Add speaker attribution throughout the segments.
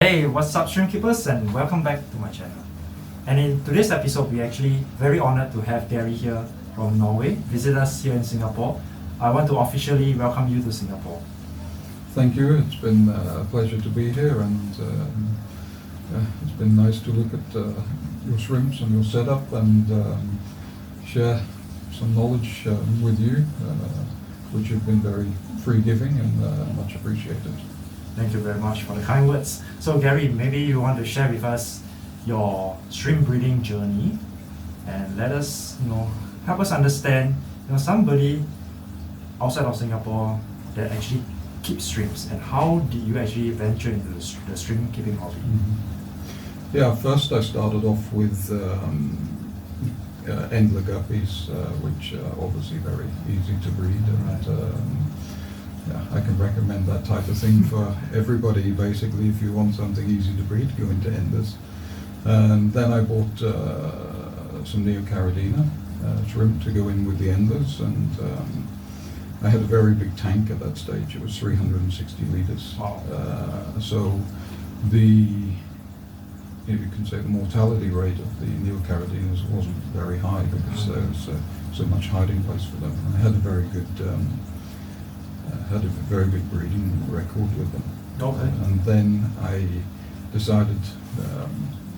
Speaker 1: Hey, what's up, Stream Keepers, and welcome back to my channel. And in today's episode, we're actually very honored to have Garry here from Norway visit us here in Singapore. I want to officially welcome you to Singapore.
Speaker 2: Thank you. It's been a pleasure to be here, and it's been nice to look at your shrimps and your setup and share some knowledge with you, which have been very free-giving and much appreciated.
Speaker 1: Thank you very much for the kind words. So Garry, maybe you want to share with us your shrimp breeding journey and let us, help us understand, somebody outside of Singapore that actually keeps shrimps, and how did you actually venture into the shrimp keeping hobby?
Speaker 2: Mm-hmm. Yeah, first I started off with Endler guppies, which are obviously very easy to breed, and yeah, I can recommend that type of thing for everybody. Basically, if you want something easy to breed, go into Endlers. And then I bought some Neocaridina shrimp to go in with the Endlers, and I had a very big tank at that stage. It was 360 litres.
Speaker 1: Wow.
Speaker 2: So you can say the mortality rate of the Neocaridinas wasn't very high because there was so much hiding place for them. I had a very good breeding record with them.
Speaker 1: Okay.
Speaker 2: And then I decided,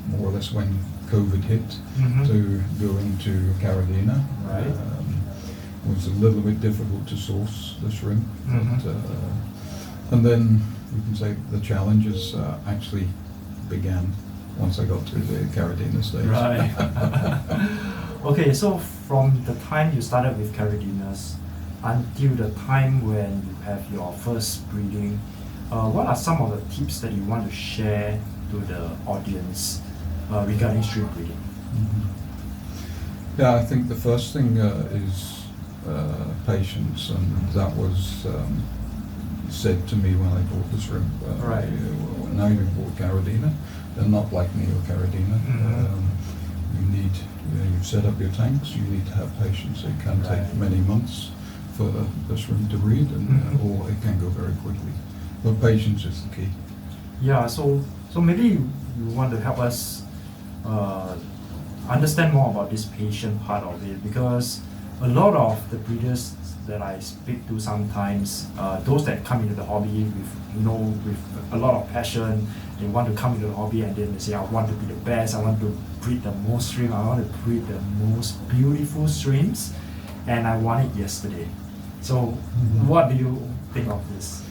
Speaker 2: more or less when COVID hit, to go into Caridina.
Speaker 1: Right.
Speaker 2: It was a little bit difficult to source the shrimp, but, and then you can say the challenges actually began once I got through the Caridina stage.
Speaker 1: Right. Okay, so from the time you started with Caridinas until the time when you have your first breeding, what are some of the tips that you want to share to the audience regarding shrimp breeding?
Speaker 2: Yeah, I think the first thing is patience, and that was said to me when I bought the shrimp.
Speaker 1: Right.
Speaker 2: Now you've bought Caridina, they're not like Neocaridina. You've set up your tanks, you need to have patience. It can take many months for the shrimp to breed, and or it can go very quickly. But patience is the key.
Speaker 1: Yeah, so maybe you want to help us understand more about this patient part of it, because a lot of the breeders that I speak to sometimes, those that come into the hobby with a lot of passion, they want to come into the hobby and then they say, I want to be the best, I want to breed the most shrimp, I want to breed the most beautiful shrimps, and I want it yesterday. So what do you think of this?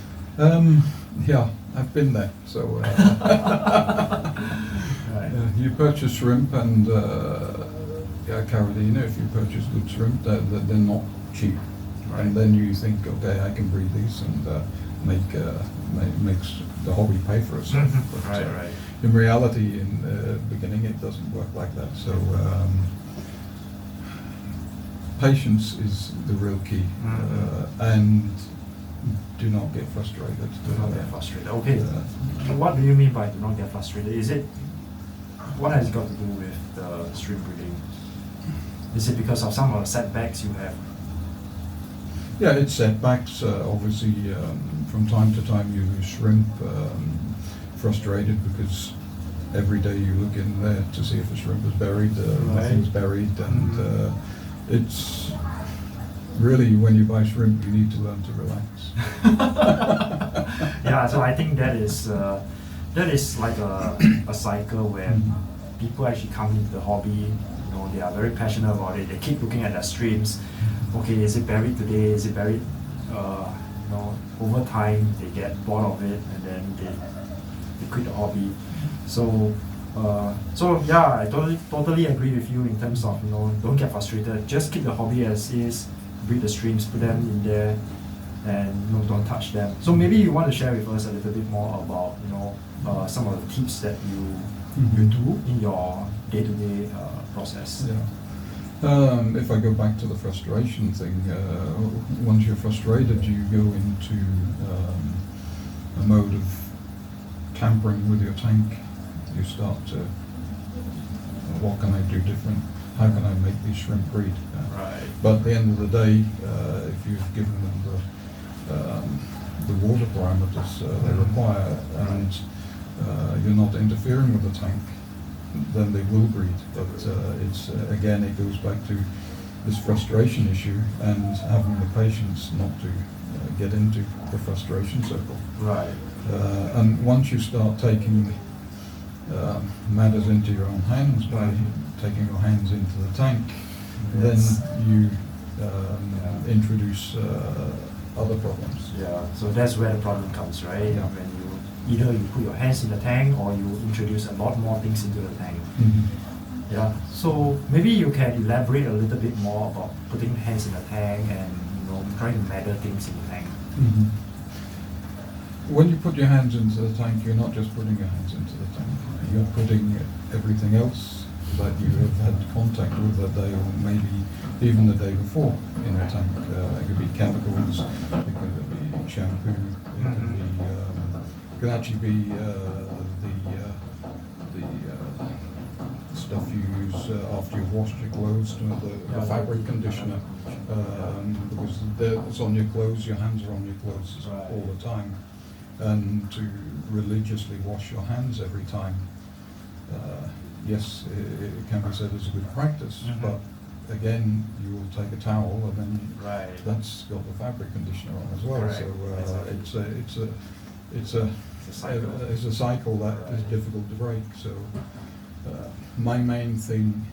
Speaker 2: Yeah, I've been there. So
Speaker 1: Right.
Speaker 2: you purchase shrimp, and Caridina, if you purchase good shrimp, they're not cheap.
Speaker 1: Right.
Speaker 2: And then you think, okay, I can breed these and makes the hobby pay for itself. But,
Speaker 1: Right.
Speaker 2: in reality, in the beginning, it doesn't work like that. So patience is the real key, and do not get frustrated.
Speaker 1: Do not get frustrated. Okay. What do you mean by do not get frustrated? What has it got to do with the shrimp breeding? Is it because of some of the setbacks you have?
Speaker 2: Yeah, it's setbacks. Obviously, from time to time you lose shrimp, frustrated because every day you look in there to see if a shrimp is buried, nothing's buried, and it's really, when you buy shrimp, you need to learn to relax.
Speaker 1: Yeah, so I think that is like a cycle where people actually come into the hobby. They are very passionate about it. They keep looking at their streams. Okay, is it buried today? Is it buried? Over time they get bored of it, and then they quit the hobby. So yeah, I totally agree with you in terms of don't get frustrated. Just keep the hobby as is. Breed the streams, put them in there, and don't touch them. So maybe you want to share with us a little bit more about some of the tips that you do in your day-to-day process.
Speaker 2: Yeah. If I go back to the frustration thing, once you're frustrated, you go into a mode of tampering with your tank. You start to, what can I do different? How can I make these shrimp breed?
Speaker 1: Right.
Speaker 2: But at the end of the day, if you've given them the water parameters they require, and you're not interfering with the tank, then they will breed. But it's again, it goes back to this frustration issue and having the patience not to get into the frustration circle.
Speaker 1: Right.
Speaker 2: And once you start taking matters into your own hands by taking your hands into the tank, then you introduce other problems.
Speaker 1: Yeah, so that's where the problem comes, right?
Speaker 2: Yeah.
Speaker 1: When you either you put your hands in the tank or you introduce a lot more things into the tank.
Speaker 2: Mm-hmm.
Speaker 1: Yeah, so maybe you can elaborate a little bit more about putting hands in the tank and trying to measure things in the tank.
Speaker 2: Mm-hmm. When you put your hands into the tank, you're not just putting your hands into the tank. You're putting everything else that you have had contact with that day or maybe even the day before in the tank. It could be chemicals, it could be shampoo, it could actually be the stuff you use after you've washed your clothes, the fabric conditioner, because it's on your clothes, your hands are on your clothes all the time. And to religiously wash your hands every time, yes, it can be said as a good practice, but again, you will take a towel and then that's got the fabric conditioner on as well. So it's a cycle that is difficult to break. So my main thing,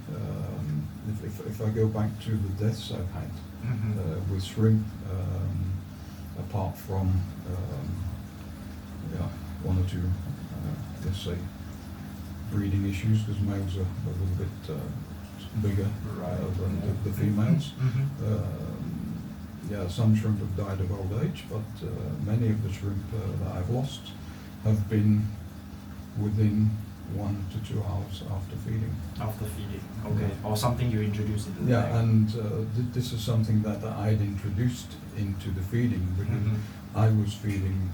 Speaker 2: if I go back to the deaths I've had with shrimp, apart from one or two, let's say, breeding issues, because males are a little bit bigger than the females. Some shrimp have died of old age, but many of the shrimp that I've lost have been within 1 to 2 hours after feeding.
Speaker 1: After feeding, okay. Or something you introduced into the tank.
Speaker 2: And this is something that I'd introduced into the feeding, because I was feeding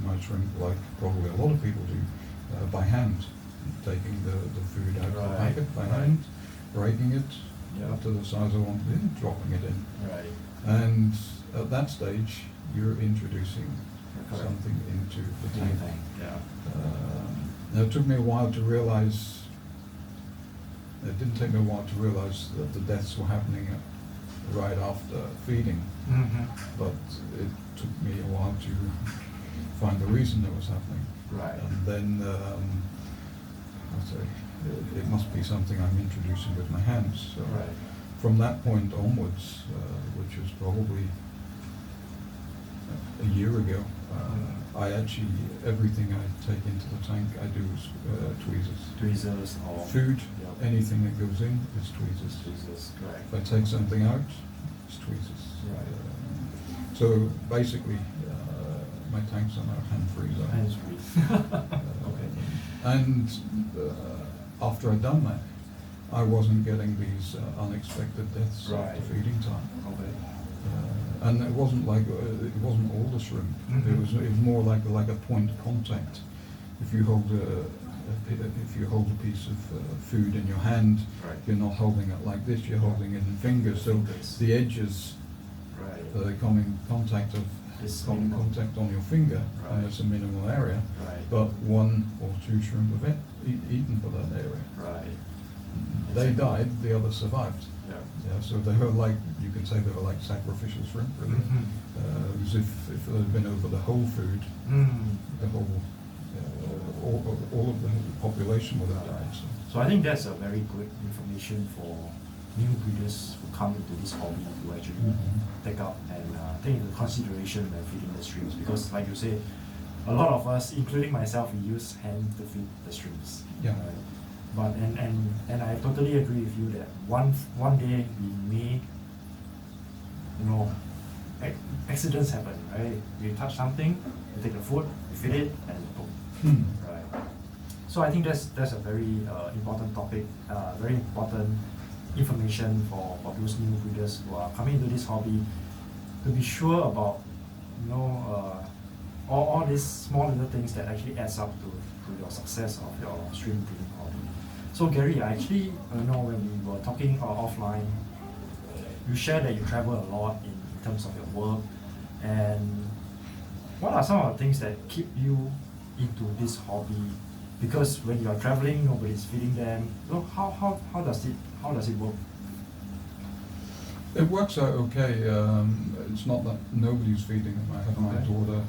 Speaker 2: my shrimp like probably a lot of people do, by hand, taking the food out of the packet by hand, breaking it up to the size I wanted it, dropping it in. And at that stage, you're introducing something into the tank. Now it took me a while to realize, it didn't take me a while to realize that the deaths were happening right after feeding, but it took me a while to find the reason it was happening. And then I'd say it must be something I'm introducing with my hands. So from that point onwards, which was probably a year ago, I actually, everything I take into the tank, I do tweezers.
Speaker 1: Tweezers or
Speaker 2: food, anything that goes in is tweezers. If I take something out, it's tweezers. So basically, my tanks are now hand-free. And after I'd done that, I wasn't getting these unexpected deaths after feeding time. And it wasn't like it wasn't all the shrimp. It was more like a point contact. If you hold a piece of food in your hand, you're not holding it like this. You're holding it in fingers. So the edges they come in contact on your finger, and it's a minimal area. But 1 or 2 shrimp have eaten for that area. They died. The others survived. So they were like, you could say they were like sacrificial shrimp, really. Because if it had been over the whole food, the whole, all of the population would have died.
Speaker 1: So I think that's a very good information for new breeders who come into this hobby to actually take up and take into consideration when feeding the shrimps. Because like you say, a lot of us, including myself, we use hand to feed the shrimps. But and I totally agree with you that one day we may, accidents happen, right? We touch something, we take the food, we feed it, and boom, So I think that's a very important topic, very important information for those new breeders who are coming into this hobby, to be sure about, all these small little things that actually adds up to your success of your shrimp breeding hobby. So Garry, actually, when we were talking offline, you shared that you travel a lot in terms of your work, and what are some of the things that keep you into this hobby? Because when you are traveling, nobody's feeding them. So how does it work?
Speaker 2: It works out okay. It's not that nobody's feeding them. I have my daughter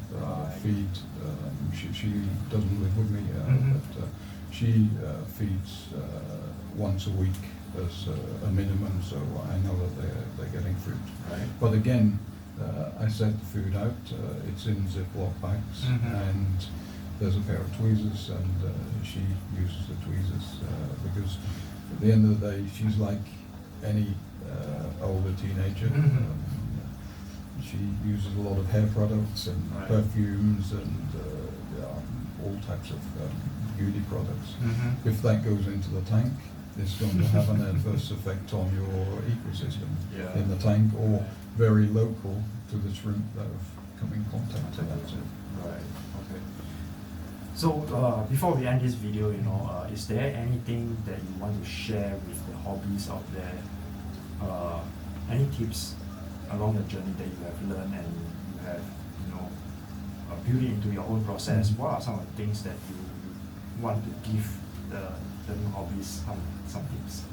Speaker 2: feed. She doesn't live with me, but she feeds once a week as a minimum, so I know that they're getting fruit.
Speaker 1: Right.
Speaker 2: But again, I set the food out. It's in Ziploc bags, and there's a pair of tweezers, and she uses the tweezers because at the end of the day, she's like any older teenager. She uses a lot of hair products and perfumes and all types of beauty products. If that goes into the tank, it's going to have an adverse effect on your ecosystem in the tank, or very local to the shrimp that have come in contact with that.
Speaker 1: Right. Okay. So before we end this video, is there anything that you want to share with the hobbies out there? Any tips along the journey that you have learned and you have, built it into your own process? What are some of the things that you want to give the new hobbies some tips?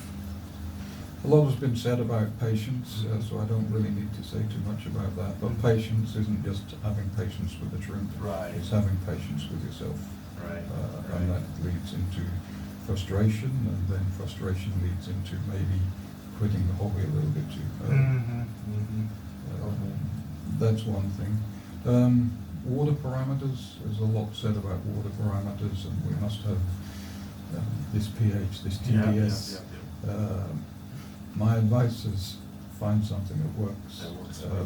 Speaker 2: A lot has been said about patience, so I don't really need to say too much about that. But patience isn't just having patience with the shrimp; it's having patience with yourself. And that leads into frustration, and then frustration leads into maybe quitting the hobby a little bit too early. That's one thing. Water parameters, there's a lot said about water parameters, and we must have this pH, this TDS. My advice is find something that works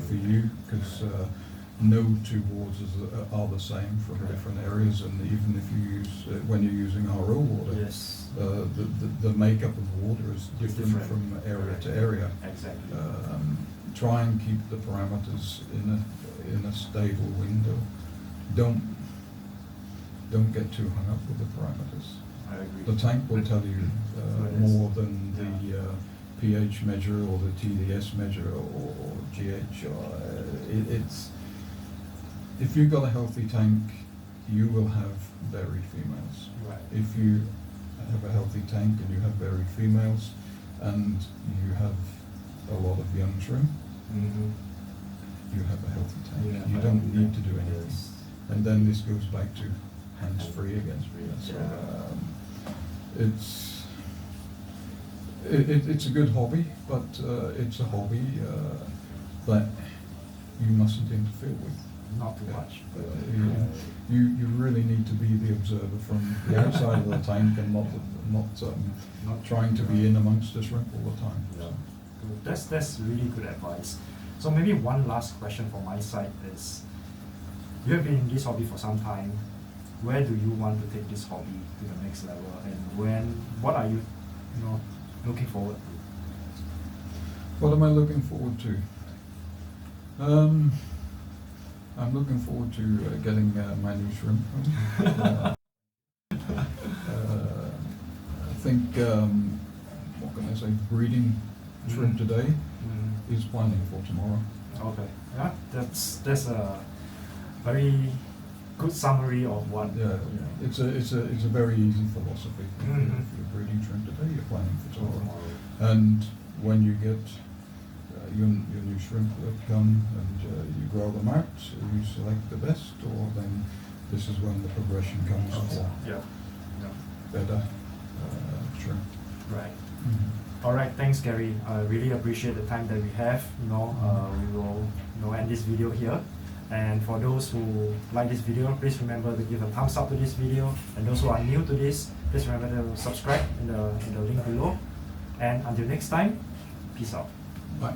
Speaker 2: for you, because no two waters are the same from different areas, and even if you use, when you're using RO water, the makeup of the water is different from area to area.
Speaker 1: Exactly.
Speaker 2: Try and keep the parameters in a stable window. Don't get too hung up with the parameters.
Speaker 1: I agree.
Speaker 2: The tank will tell you more than the pH measure or the TDS measure or GH. It's if you've got a healthy tank, you will have varied females.
Speaker 1: Right.
Speaker 2: If you have a healthy tank and you have varied females, and you have a lot of young shrimp, you have a healthy tank. You don't need to do anything. And then this goes back to hands-free again. So it's a good hobby, but it's a hobby that you mustn't interfere with.
Speaker 1: Not too much.
Speaker 2: You really need to be the observer from the outside of the tank, and not trying to be in amongst the shrimp all the time.
Speaker 1: Yeah. That's really good advice. So maybe one last question from my side is, you have been in this hobby for some time. Where do you want to take this hobby to the next level, and what are you, looking forward to?
Speaker 2: What am I looking forward to? I'm looking forward to getting my new shrimp home. I think, what can I say, breeding shrimp today is planning for tomorrow.
Speaker 1: Okay, yeah, that's a very good summary of what.
Speaker 2: It's a very easy philosophy. If you're breeding shrimp today, you're planning for tomorrow. And when you get your new shrimp that come and you grow them out, you select the best, or then this is when the progression comes for better shrimp.
Speaker 1: Right. All right, thanks, Garry. I really appreciate the time that we have. We will end this video here. And for those who like this video, please remember to give a thumbs up to this video. And those who are new to this, please remember to subscribe in the link below. And until next time, peace out.
Speaker 2: Bye.